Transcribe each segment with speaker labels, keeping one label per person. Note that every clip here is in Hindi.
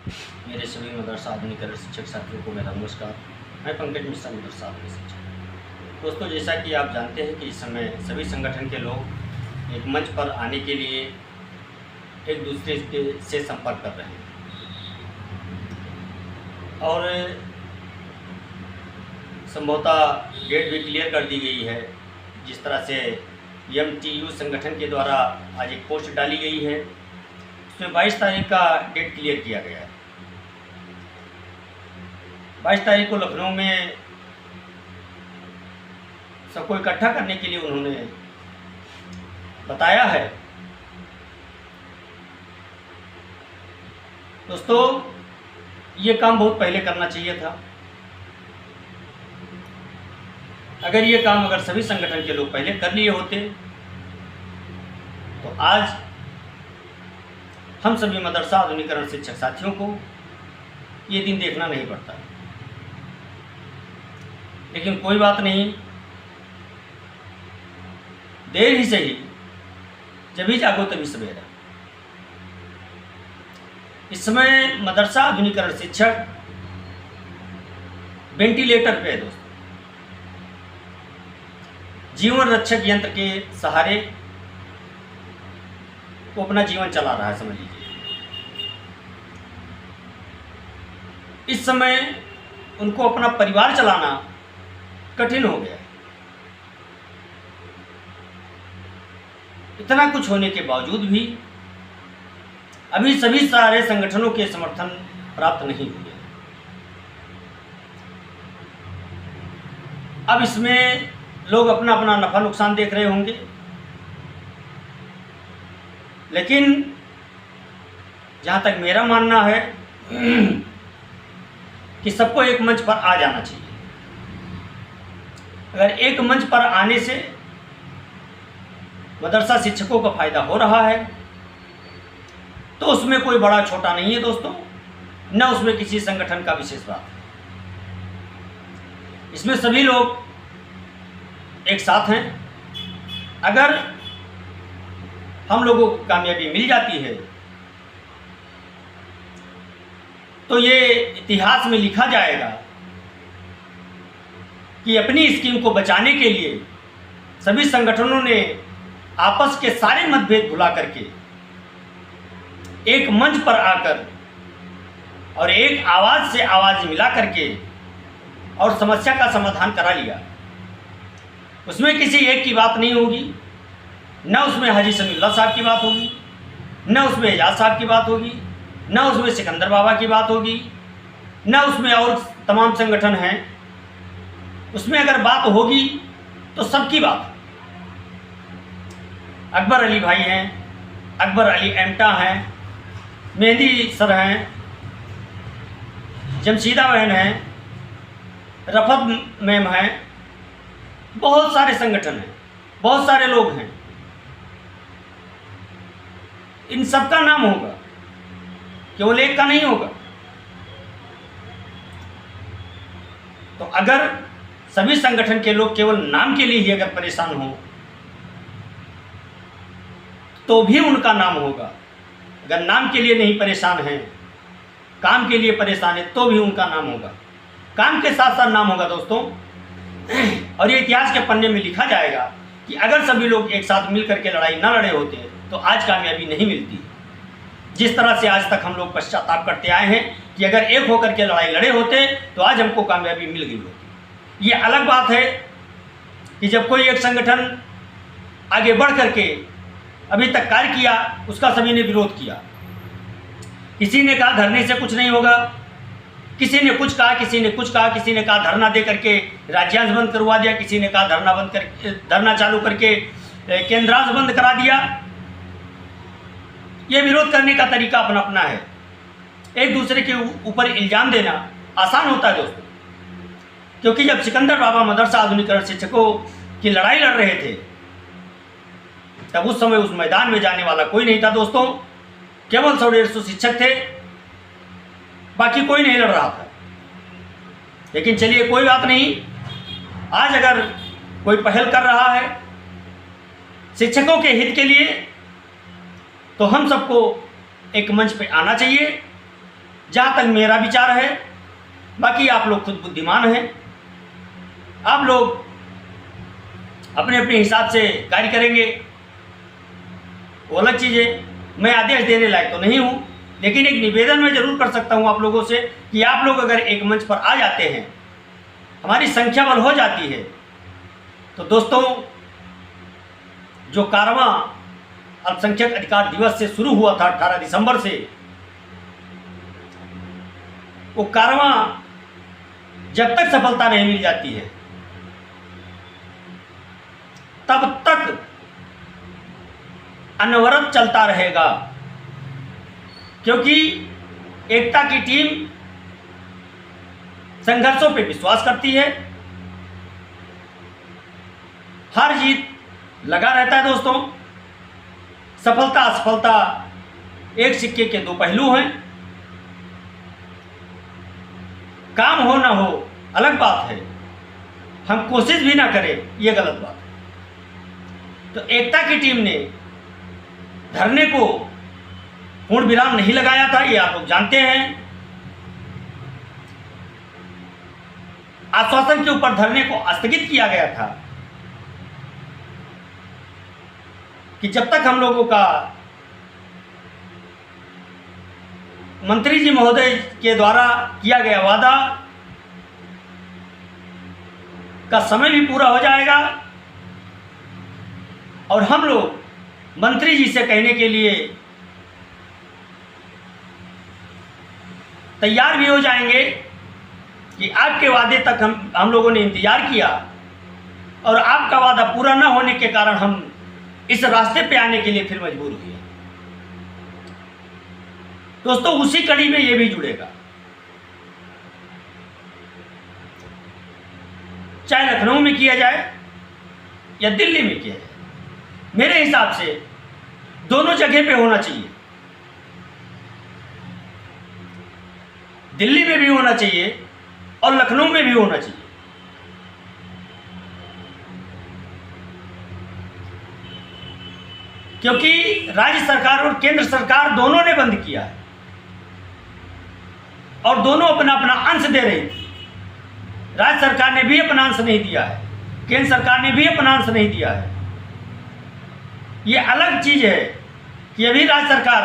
Speaker 1: मेरे सभी मदरसा आधुनिकरण शिक्षक साथियों को मेरा नमस्कार। मैं पंकज मिश्रा, मदरसा आधुनिक शिक्षक। दोस्तों, जैसा कि आप जानते हैं कि इस समय सभी संगठन के लोग एक मंच पर आने के लिए एक दूसरे से संपर्क कर रहे हैं और संभवतः डेट भी क्लियर कर दी गई है। जिस तरह से MTU संगठन के द्वारा आज एक पोस्ट डाली गई है, उसमें 22 तारीख का डेट क्लियर किया गया है। 22 तारीख को लखनऊ में सबको इकट्ठा करने के लिए उन्होंने बताया है। दोस्तों, ये काम बहुत पहले करना चाहिए था। अगर ये काम सभी संगठन के लोग पहले कर लिए होते तो आज हम सभी मदरसा आधुनिकरण शिक्षक साथियों को ये दिन देखना नहीं पड़ता। लेकिन कोई बात नहीं, देर ही सही, जब ही जागो तभी सवेरा। इस समय मदरसा आधुनिकरण शिक्षक वेंटिलेटर पे है दोस्तों। जीवन रक्षक यंत्र के सहारे वो अपना जीवन चला रहा है, समझ लीजिए। इस समय उनको अपना परिवार चलाना कठिन हो गया है। इतना कुछ होने के बावजूद भी अभी सभी सारे संगठनों के समर्थन प्राप्त नहीं हुए। अब इसमें लोग अपना अपना नफा नुकसान देख रहे होंगे, लेकिन जहाँ तक मेरा मानना है कि सबको एक मंच पर आ जाना चाहिए। अगर एक मंच पर आने से मदरसा शिक्षकों का फायदा हो रहा है तो उसमें कोई बड़ा छोटा नहीं है दोस्तों, न उसमें किसी संगठन का विशेष बात है। इसमें सभी लोग एक साथ हैं। अगर हम लोगों को कामयाबी मिल जाती है तो ये इतिहास में लिखा जाएगा कि अपनी स्कीम को बचाने के लिए सभी संगठनों ने आपस के सारे मतभेद भुला करके एक मंच पर आकर और एक आवाज़ से आवाज़ मिला करके और समस्या का समाधान करा लिया। उसमें किसी एक की बात नहीं होगी, न उसमें हाजी समीउल्लाह साहब की बात होगी, न उसमें एजाज साहब की बात होगी, न उसमें सिकंदर बाबा की बात होगी, न उसमें और तमाम संगठन हैं। उसमें अगर बात होगी तो सबकी बात। अकबर अली भाई हैं, अकबर अली एमटा हैं, मेहंदी सर हैं, जमशीदा बहन हैं, रफत मैम हैं, बहुत सारे संगठन हैं, बहुत सारे लोग हैं। इन सबका नाम होगा, केवल एक का नहीं होगा। तो अगर सभी संगठन के लोग केवल नाम के लिए ही अगर परेशान हो तो भी उनका नाम होगा। अगर नाम के लिए नहीं परेशान हैं, काम के लिए परेशान है, तो भी उनका नाम होगा। काम के साथ साथ नाम होगा दोस्तों। और ये इतिहास के पन्ने में लिखा जाएगा कि अगर सभी लोग एक साथ मिलकर के लड़ाई ना लड़े होते तो आज कामयाबी नहीं मिलती। जिस तरह से आज तक हम लोग पश्चाताप करते आए हैं कि अगर एक होकर के लड़ाई लड़े होते तो आज हमको कामयाबी मिल गई होती। ये अलग बात है कि जब कोई एक संगठन आगे बढ़ करके अभी तक कार्य किया, उसका सभी ने विरोध किया। किसी ने कहा धरने से कुछ नहीं होगा, किसी ने कुछ कहा, किसी ने कुछ कहा, किसी ने कहा धरना दे करके राज्यांश बंद करवा दिया, किसी ने कहा धरना चालू करके केंद्रांश बंद करा दिया। ये विरोध करने का तरीका अपना अपना है। एक दूसरे के ऊपर इल्जाम देना आसान होता है दोस्तों, क्योंकि जब सिकंदर बाबा मदरसा आधुनिकरण शिक्षकों की लड़ाई लड़ रहे थे तब उस समय उस मैदान में जाने वाला कोई नहीं था दोस्तों। केवल 100-150 शिक्षक थे, बाकी कोई नहीं लड़ रहा था। लेकिन चलिए कोई बात नहीं, आज अगर कोई पहल कर रहा है शिक्षकों के हित के लिए तो हम सबको एक मंच पे आना चाहिए, जहाँ तक मेरा विचार है। बाकी आप लोग खुद बुद्धिमान हैं, आप लोग अपने अपने हिसाब से कार्य करेंगे, वो अलग चीज़ है। मैं आदेश देने लायक तो नहीं हूँ, लेकिन एक निवेदन मैं जरूर कर सकता हूँ आप लोगों से कि आप लोग अगर एक मंच पर आ जाते हैं, हमारी संख्या बल हो जाती है, तो दोस्तों जो कारवां अल्पसंख्यक अधिकार दिवस से शुरू हुआ था 18 दिसंबर से, वो कारवां जब तक सफलता नहीं मिल जाती है तब तक अनवरत चलता रहेगा, क्योंकि एकता की टीम संघर्षों पे विश्वास करती है। हार जीत लगा रहता है दोस्तों। सफलता असफलता एक सिक्के के दो पहलू हैं। काम हो ना हो अलग बात है, हम कोशिश भी ना करें ये गलत बात है। तो एकता की टीम ने धरने को पूर्ण विराम नहीं लगाया था, ये आप लोग जानते हैं। आश्वासन के ऊपर धरने को स्थगित किया गया था कि जब तक हम लोगों का मंत्री जी महोदय के द्वारा किया गया वादा का समय भी पूरा हो जाएगा और हम लोग मंत्री जी से कहने के लिए तैयार भी हो जाएंगे कि आपके वादे तक हम लोगों ने इंतजार किया और आपका वादा पूरा न होने के कारण हम इस रास्ते पे आने के लिए फिर मजबूर हुए। दोस्तों उसी कड़ी में ये भी जुड़ेगा, चाहे लखनऊ में किया जाए या दिल्ली में किया जाए, मेरे हिसाब से दोनों जगह पे होना चाहिए। दिल्ली में भी होना चाहिए और लखनऊ में भी होना चाहिए। क्योंकि राज्य सरकार और केंद्र सरकार दोनों ने बंद किया है और दोनों अपना अपना अंश दे रही थी। राज्य सरकार ने भी अपना अंश नहीं दिया है, केंद्र सरकार ने भी अपना अंश नहीं दिया है। ये अलग चीज है कि अभी राज्य सरकार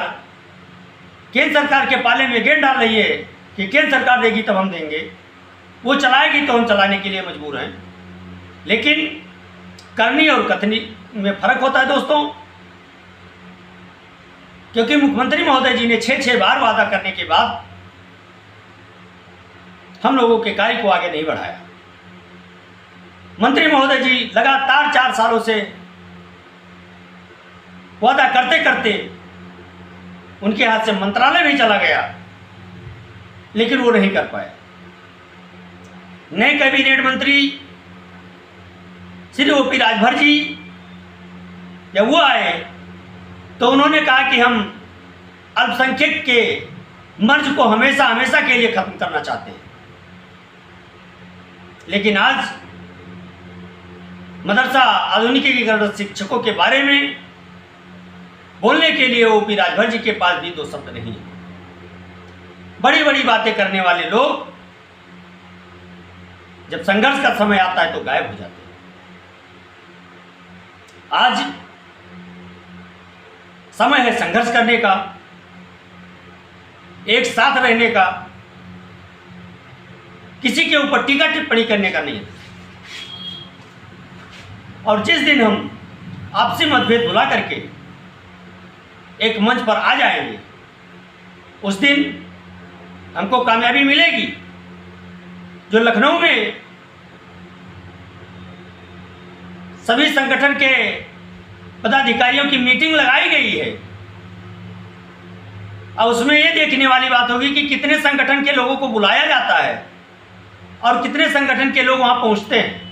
Speaker 1: केंद्र सरकार के पाले में गेट डाल रही है कि केंद्र सरकार देगी तब हम देंगे, वो चलाएगी तो हम चलाने के लिए मजबूर हैं। लेकिन करनी और कथनी में फर्क होता है दोस्तों, क्योंकि मुख्यमंत्री महोदय जी ने 6 बार वादा करने के बाद हम लोगों के कार्य को आगे नहीं बढ़ाया। मंत्री महोदय जी लगातार 4 सालों से वादा करते करते उनके हाथ से मंत्रालय भी चला गया, लेकिन वो नहीं कर पाए। नए कैबिनेट मंत्री श्री ओपी राजभर जी जब वो आए तो उन्होंने कहा कि हम अल्पसंख्यक के मर्ज को हमेशा हमेशा के लिए खत्म करना चाहते हैं। लेकिन आज मदरसा आधुनिकीकरण शिक्षकों के बारे में बोलने के लिए ओपी राजभर जी के पास भी 2 शब्द नहीं है। बड़ी बड़ी बातें करने वाले लोग जब संघर्ष का समय आता है तो गायब हो जाते हैं। आज समय है संघर्ष करने का, एक साथ रहने का, किसी के ऊपर टीका टिप्पणी करने का नहीं है। और जिस दिन हम आपसी मतभेद भुला करके एक मंच पर आ जाएंगे, उस दिन हमको कामयाबी मिलेगी। जो लखनऊ में सभी संगठन के पदाधिकारियों की मीटिंग लगाई गई है, और उसमें ये देखने वाली बात होगी कि कितने संगठन के लोगों को बुलाया जाता है और कितने संगठन के लोग वहां पहुंचते हैं।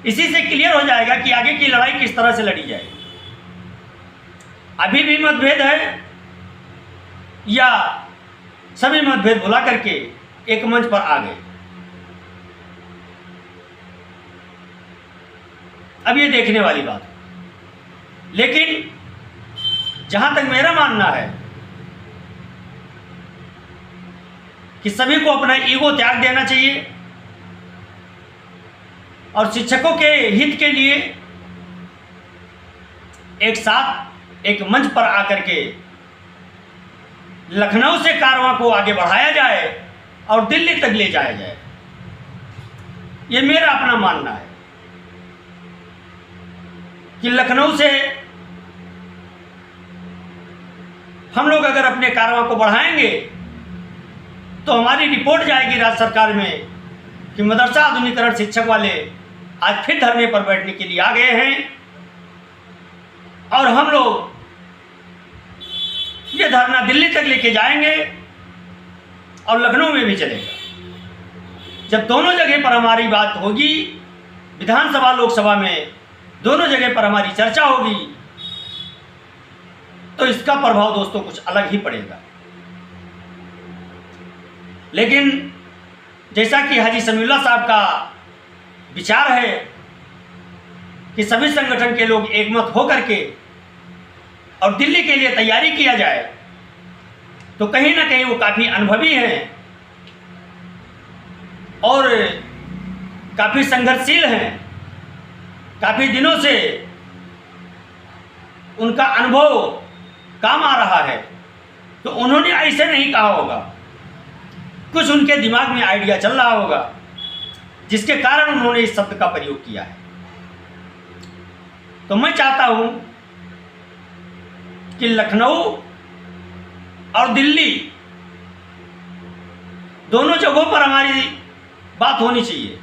Speaker 1: इसी से क्लियर हो जाएगा कि आगे की लड़ाई किस तरह से लड़ी जाएगी। अभी भी मतभेद है या सभी मतभेद भुला करके एक मंच पर आ गए, अब ये देखने वाली बात है। लेकिन जहां तक मेरा मानना है कि सभी को अपना ईगो त्याग देना चाहिए और शिक्षकों के हित के लिए एक साथ एक मंच पर आकर के लखनऊ से कारवां को आगे बढ़ाया जाए और दिल्ली तक ले जाया जाए। ये मेरा अपना मानना है कि लखनऊ से हम लोग अगर अपने कारवां को बढ़ाएंगे तो हमारी रिपोर्ट जाएगी राज्य सरकार में कि मदरसा आधुनिकीकरण शिक्षक वाले आज फिर धरने पर बैठने के लिए आ गए हैं और हम लोग ये धरना दिल्ली तक लेके जाएंगे और लखनऊ में भी चलेगा। जब दोनों जगह पर हमारी बात होगी, विधानसभा लोकसभा में दोनों जगह पर हमारी चर्चा होगी, तो इसका प्रभाव दोस्तों कुछ अलग ही पड़ेगा। लेकिन जैसा कि हाजी समीउल्लाह साहब का विचार है कि सभी संगठन के लोग एकमत होकर के और दिल्ली के लिए तैयारी किया जाए, तो कहीं ना कहीं वो काफ़ी अनुभवी हैं और काफ़ी संघर्षशील हैं, काफ़ी दिनों से उनका अनुभव काम आ रहा है, तो उन्होंने ऐसे नहीं कहा होगा, कुछ उनके दिमाग में आइडिया चल रहा होगा जिसके कारण उन्होंने इस शब्द का प्रयोग किया है। तो मैं चाहता हूं कि लखनऊ और दिल्ली दोनों जगहों पर हमारी बात होनी चाहिए।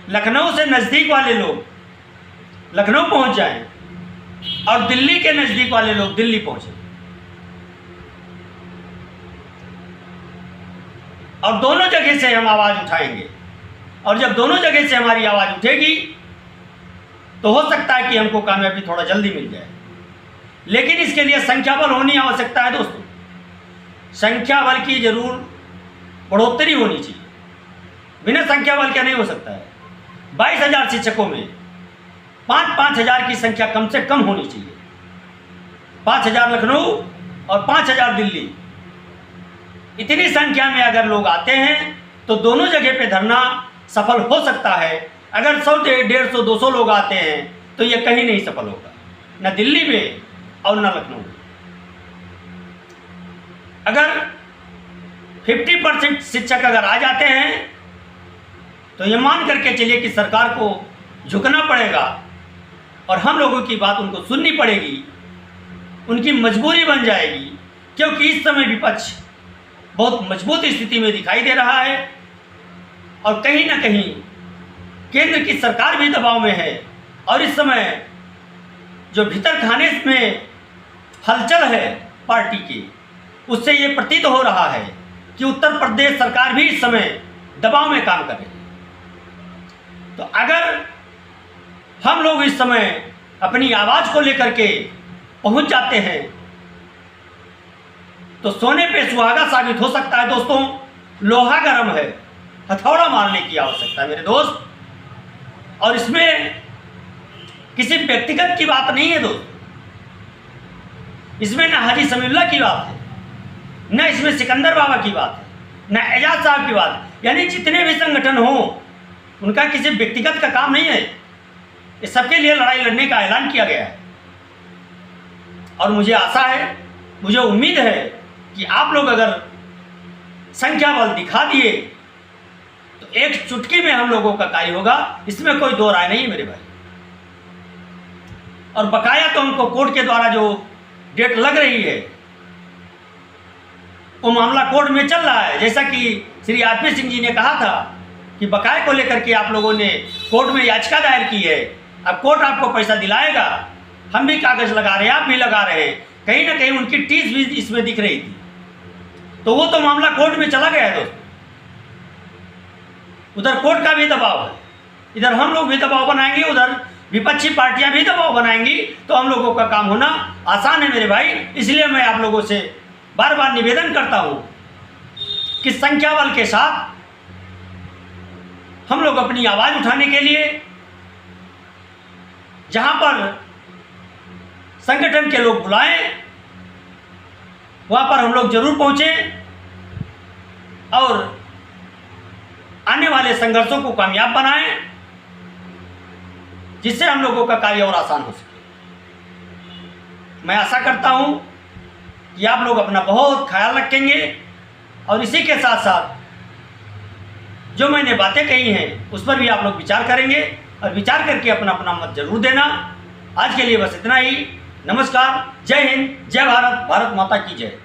Speaker 1: लखनऊ से नज़दीक वाले लोग लखनऊ पहुंच जाएं और दिल्ली के नज़दीक वाले लोग दिल्ली पहुंचे और दोनों जगह से हम आवाज़ उठाएंगे। और जब दोनों जगह से हमारी आवाज़ उठेगी तो हो सकता है कि हमको कामयाबी थोड़ा जल्दी मिल जाए, लेकिन इसके लिए संख्या बल होनी आवश्यकता है दोस्तों। संख्या बल की जरूर बढ़ोतरी होनी चाहिए, बिना संख्या बल के नहीं हो सकता है। 22,000 शिक्षकों में 5-5 हज़ार की संख्या कम से कम होनी चाहिए। 5,000 लखनऊ और 5,000 दिल्ली, इतनी संख्या में अगर लोग आते हैं तो दोनों जगह पे धरना सफल हो सकता है। अगर 100, 150, 200 लोग आते हैं तो ये कहीं नहीं सफल होगा, न दिल्ली में और न लखनऊ में। अगर 50% शिक्षक अगर आ जाते हैं तो ये मान करके चलिए कि सरकार को झुकना पड़ेगा और हम लोगों की बात उनको सुननी पड़ेगी, उनकी मजबूरी बन जाएगी, क्योंकि इस समय विपक्ष बहुत मजबूत स्थिति में दिखाई दे रहा है और कहीं ना कहीं केंद्र की सरकार भी दबाव में है। और इस समय जो भीतर खाने में हलचल है पार्टी की, उससे ये प्रतीत हो रहा है कि उत्तर प्रदेश सरकार भी इस समय दबाव में काम कर रही है। तो अगर हम लोग इस समय अपनी आवाज़ को लेकर के पहुंच जाते हैं तो सोने पे सुहागा साबित हो सकता है दोस्तों। लोहा गर्म है, हथौड़ा मारने की आवश्यकता है मेरे दोस्त। और इसमें किसी व्यक्तिगत की बात नहीं है दोस्त, इसमें न हाजी समीउल्लाह की बात है, न इसमें सिकंदर बाबा की बात है, न एजाज साहब की बात है। यानी जितने भी संगठन हों उनका किसी व्यक्तिगत का काम नहीं है, ये सबके लिए लड़ाई लड़ने का ऐलान किया गया है। और मुझे आशा है, मुझे उम्मीद है कि आप लोग अगर संख्या बल दिखा दिए तो एक चुटकी में हम लोगों का कार्य होगा, इसमें कोई दो राय नहीं है मेरे भाई। और बकाया तो हमको कोर्ट के द्वारा जो डेट लग रही है वो मामला कोर्ट में चल रहा है। जैसा कि श्री आरपी सिंह जी ने कहा था कि बकाया को लेकर के आप लोगों ने कोर्ट में याचिका दायर की है, अब कोर्ट आपको पैसा दिलाएगा। हम भी कागज लगा रहे हैं, आप भी लगा रहे हैं, कहीं ना कहीं उनकी टीस भी इसमें दिख रही थी, तो वो तो मामला कोर्ट में चला गया है दोस्तों। उधर कोर्ट का भी दबाव है, इधर हम लोग भी दबाव बनाएंगे, उधर विपक्षी पार्टियां भी दबाव बनाएंगी, तो हम लोगों का काम होना आसान है मेरे भाई। इसलिए मैं आप लोगों से बार बार निवेदन करता हूं कि संख्या बल के साथ हम लोग अपनी आवाज़ उठाने के लिए जहां पर संगठन के लोग बुलाएं वहाँ पर हम लोग जरूर पहुँचें और आने वाले संघर्षों को कामयाब बनाएं, जिससे हम लोगों का कार्य और आसान हो सके। मैं आशा करता हूं कि आप लोग अपना बहुत ख्याल रखेंगे और इसी के साथ साथ जो मैंने बातें कही हैं उस पर भी आप लोग विचार करेंगे और विचार करके अपना अपना मत जरूर देना। आज के लिए बस इतना ही। नमस्कार, जय हिंद, जय भारत, भारत माता की जय।